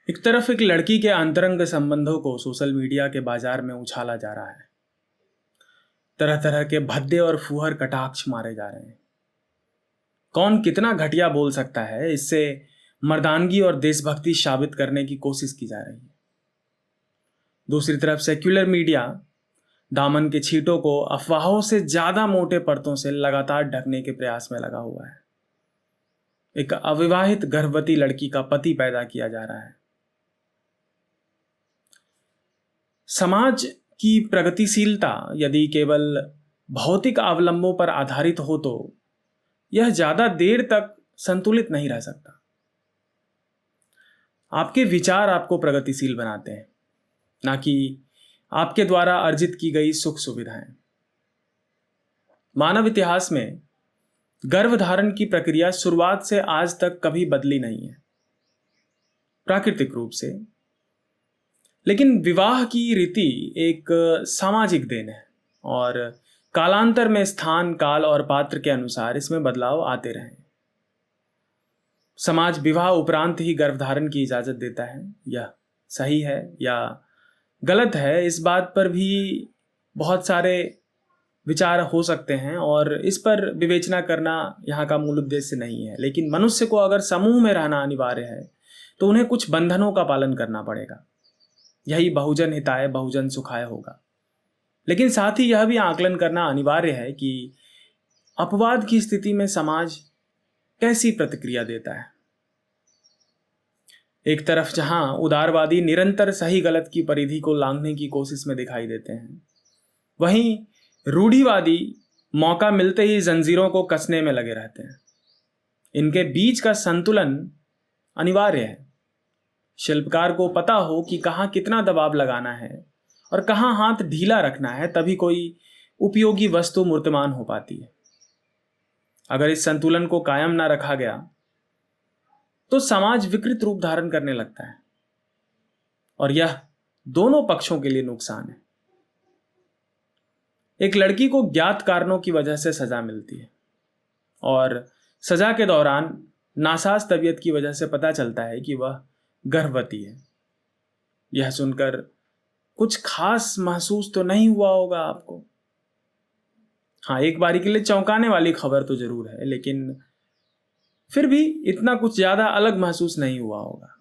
एक तरफ एक लड़की के अंतरंग संबंधों को सोशल मीडिया के बाजार में उछाला जा रहा है। तरह तरह के भद्दे और फूहर कटाक्ष मारे जा रहे हैं। कौन कितना घटिया बोल सकता है, इससे मर्दानगी और देशभक्ति साबित करने की कोशिश की जा रही है। दूसरी तरफ सेक्युलर मीडिया दामन के छींटों को अफवाहों से ज्यादा मोटे परतों से लगातार ढकने के प्रयास में लगा हुआ है। एक अविवाहित गर्भवती लड़की का पति पैदा किया जा रहा है। समाज की प्रगतिशीलता यदि केवल भौतिक अवलंबों पर आधारित हो तो यह ज्यादा देर तक संतुलित नहीं रह सकता। आपके विचार आपको प्रगतिशील बनाते हैं, ना कि आपके द्वारा अर्जित की गई सुख सुविधाएं। मानव इतिहास में गर्भधारण की प्रक्रिया शुरुआत से आज तक कभी बदली नहीं है, प्राकृतिक रूप से। लेकिन विवाह की रीति एक सामाजिक देन है और कालांतर में स्थान, काल और पात्र के अनुसार इसमें बदलाव आते रहे। समाज विवाह उपरांत ही गर्भधारण की इजाजत देता है। यह सही है या गलत है, इस बात पर भी बहुत सारे विचार हो सकते हैं और इस पर विवेचना करना यहाँ का मूल उद्देश्य नहीं है। लेकिन मनुष्य को अगर समूह में रहना अनिवार्य है तो उन्हें कुछ बंधनों का पालन करना पड़ेगा। यही बहुजन हिताय बहुजन सुखाय होगा। लेकिन साथ ही यह भी आकलन करना अनिवार्य है कि अपवाद की स्थिति में समाज कैसी प्रतिक्रिया देता है। एक तरफ जहां उदारवादी निरंतर सही गलत की परिधि को लांघने की कोशिश में दिखाई देते हैं, वहीं रूढ़िवादी मौका मिलते ही जंजीरों को कसने में लगे रहते हैं। इनके बीच का संतुलन अनिवार्य है। शिल्पकार को पता हो कि कहाँ कितना दबाव लगाना है और कहाँ हाथ ढीला रखना है, तभी कोई उपयोगी वस्तु मूर्तमान हो पाती है। अगर इस संतुलन को कायम ना रखा गया तो समाज विकृत रूप धारण करने लगता है और यह दोनों पक्षों के लिए नुकसान है। एक लड़की को ज्ञात कारणों की वजह से सजा मिलती है और सजा के दौरान नासाज तबीयत की वजह से पता चलता है कि वह गर्भवती है। यह सुनकर कुछ खास महसूस तो नहीं हुआ होगा आपको। हाँ, एक बारी के लिए चौंकाने वाली खबर तो जरूर है, लेकिन फिर भी इतना कुछ ज्यादा अलग महसूस नहीं हुआ होगा।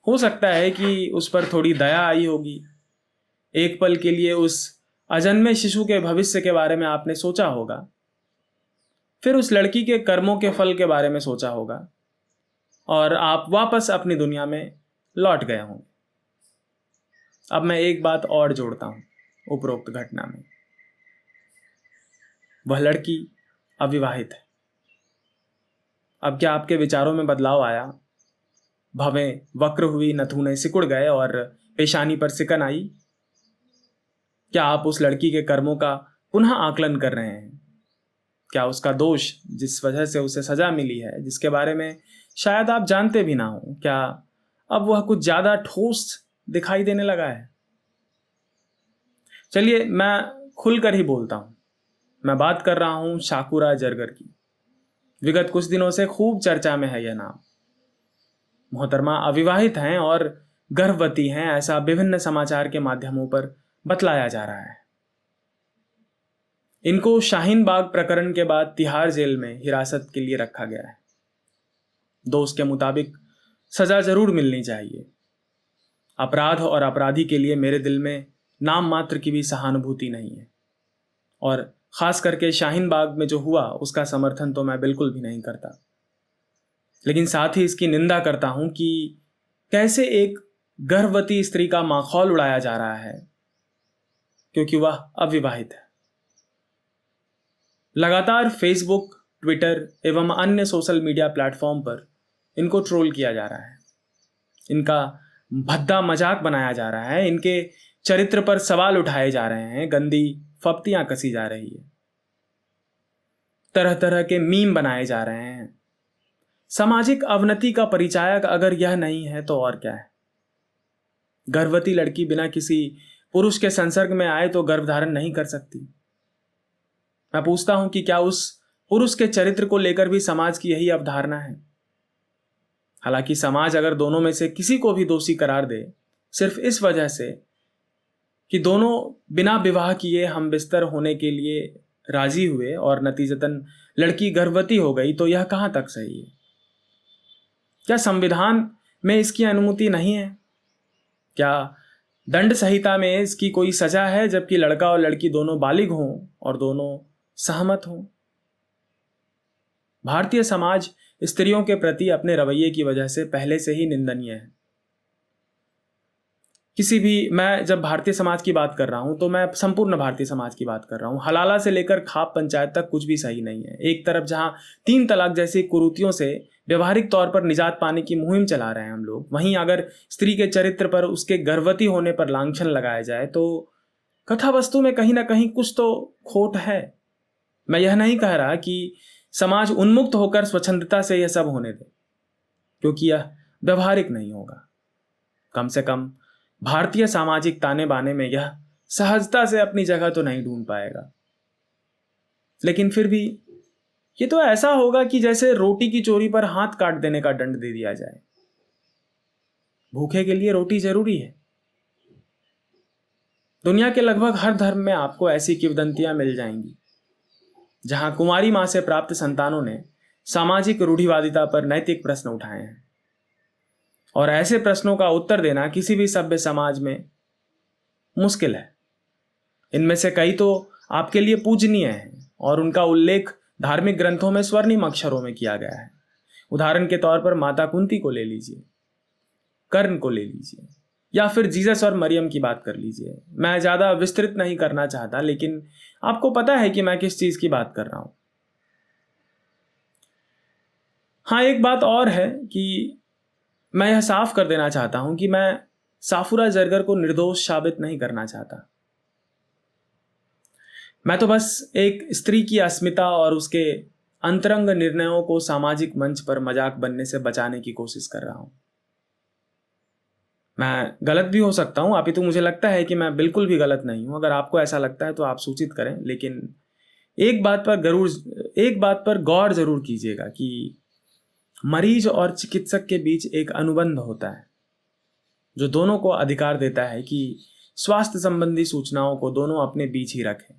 हो सकता है कि उस पर थोड़ी दया आई होगी। एक पल के लिए उस अजन्मे शिशु के भविष्य के बारे में आपने सोचा होगा, फिर उस लड़की के कर्मों के फल के बारे में सोचा होगा और आप वापस अपनी दुनिया में लौट गए होंगे। अब मैं एक बात और जोड़ता हूं उपरोक्त घटना में। वह लड़की अविवाहित है। अब क्या आपके विचारों में बदलाव आया? भवें वक्र हुई, नथुने सिकुड़ गए और पेशानी पर सिकन आई? क्या आप उस लड़की के कर्मों का पुनः आकलन कर रहे हैं? क्या उसका दोष, जिस वजह से उसे सजा मिली है, जिसके बारे में शायद आप जानते भी ना हो, क्या अब वह कुछ ज्यादा ठोस दिखाई देने लगा है? चलिए मैं खुलकर ही बोलता हूं। मैं बात कर रहा हूं शाकुरा जरगर की। विगत कुछ दिनों से खूब चर्चा में है यह नाम। मोहतरमा अविवाहित हैं और गर्भवती हैं, ऐसा विभिन्न समाचार के माध्यमों पर बतलाया जा रहा है। इनको शाहीन बाग प्रकरण के बाद तिहाड़ जेल में हिरासत के लिए रखा गया है। दोष के मुताबिक सजा जरूर मिलनी चाहिए। अपराध और अपराधी के लिए मेरे दिल में नाम मात्र की भी सहानुभूति नहीं है और खास करके शाहीन बाग में जो हुआ उसका समर्थन तो मैं बिल्कुल भी नहीं करता। लेकिन साथ ही इसकी निंदा करता हूं कि कैसे एक गर्भवती स्त्री का माखौल उड़ाया जा रहा है क्योंकि वह अविवाहित है। लगातार फेसबुक, ट्विटर एवं अन्य सोशल मीडिया प्लेटफॉर्म पर इनको ट्रोल किया जा रहा है। इनका भद्दा मजाक बनाया जा रहा है। इनके चरित्र पर सवाल उठाए जा रहे हैं। गंदी फप्तियां कसी जा रही है। तरह तरह के मीम बनाए जा रहे हैं। सामाजिक अवनति का परिचायक अगर यह नहीं है तो और क्या है? गर्भवती लड़की बिना किसी पुरुष के संसर्ग में आए तो गर्भधारण नहीं कर सकती। मैं पूछता हूं कि क्या उस पुरुष के चरित्र को लेकर भी समाज की यही अवधारणा है? हालांकि समाज अगर दोनों में से किसी को भी दोषी करार दे सिर्फ इस वजह से कि दोनों बिना विवाह किए हम बिस्तर होने के लिए राजी हुए और नतीजतन लड़की गर्भवती हो गई, तो यह कहाँ तक सही है? क्या संविधान में इसकी अनुमति नहीं है? क्या दंड संहिता में इसकी कोई सजा है, जबकि लड़का और लड़की दोनों बालिग हों और दोनों सहमत हों? भारतीय समाज स्त्रियों के प्रति अपने रवैये की वजह से पहले से ही निंदनीय है। मैं जब भारतीय समाज की बात कर रहा हूं तो मैं संपूर्ण भारतीय समाज की बात कर रहा हूं। हलाला से लेकर खाप पंचायत तक कुछ भी सही नहीं है। एक तरफ जहां 3 तलाक जैसी कुरीतियों से व्यवहारिक तौर पर निजात पाने की मुहिम चला रहे हैं हम लोग, वहीं अगर स्त्री के चरित्र पर, उसके गर्भवती होने पर लांछन लगाया जाए तो कथा वस्तु में कहीं ना कहीं कुछ तो खोट है। मैं यह नहीं कह रहा कि समाज उन्मुक्त होकर स्वच्छंदता से यह सब होने दे, क्योंकि यह व्यवहारिक नहीं होगा। कम से कम भारतीय सामाजिक ताने बाने में यह सहजता से अपनी जगह तो नहीं ढूंढ पाएगा। लेकिन फिर भी ये तो ऐसा होगा कि जैसे रोटी की चोरी पर हाथ काट देने का दंड दे दिया जाए। भूखे के लिए रोटी जरूरी है। दुनिया के लगभग हर धर्म में आपको ऐसी किंवदंतियां मिल जाएंगी जहां कुंवारी मां से प्राप्त संतानों ने सामाजिक रूढ़िवादिता पर नैतिक प्रश्न उठाए हैं, और ऐसे प्रश्नों का उत्तर देना किसी भी सभ्य समाज में मुश्किल है। इनमें से कई तो आपके लिए पूजनीय हैं और उनका उल्लेख धार्मिक ग्रंथों में स्वर्णिम अक्षरों में किया गया है। उदाहरण के तौर पर माता कुंती को ले लीजिए, कर्ण को ले लीजिए, या फिर जीसस और मरियम की बात कर लीजिए। मैं ज़्यादा विस्तृत नहीं करना चाहता, लेकिन आपको पता है कि मैं किस चीज़ की बात कर रहा हूं। हाँ, एक बात और है कि मैं यह साफ कर देना चाहता हूं कि मैं साफुरा जरगर को निर्दोष साबित नहीं करना चाहता। मैं तो बस एक स्त्री की अस्मिता और उसके अंतरंग निर्णयों को सामाजिक मंच पर मजाक बनने से बचाने की कोशिश कर रहा हूं। मैं गलत भी हो सकता हूं, अभी तो मुझे लगता है कि मैं बिल्कुल भी गलत नहीं हूं। अगर आपको ऐसा लगता है तो आप सूचित करें, लेकिन एक बात पर गौर जरूर कीजिएगा कि मरीज और चिकित्सक के बीच एक अनुबंध होता है जो दोनों को अधिकार देता है कि स्वास्थ्य संबंधी सूचनाओं को दोनों अपने बीच ही रखें।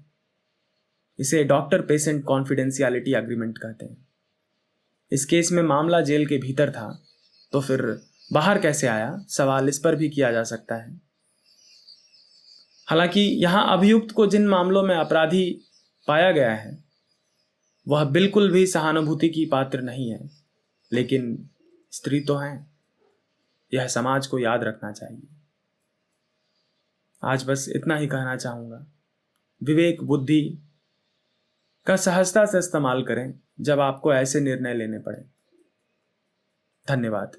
इसे डॉक्टर पेशेंट कॉन्फिडेंशियलिटी एग्रीमेंट कहते हैं। इस केस में मामला जेल के भीतर था, तो फिर बाहर कैसे आया, सवाल इस पर भी किया जा सकता है। हालांकि यहां अभियुक्त को जिन मामलों में अपराधी पाया गया है वह बिल्कुल भी सहानुभूति की पात्र नहीं है, लेकिन स्त्री तो है। यह समाज को याद रखना चाहिए। आज बस इतना ही कहना चाहूंगा। विवेक बुद्धि का सहजता से इस्तेमाल करें जब आपको ऐसे निर्णय लेने पड़े। धन्यवाद।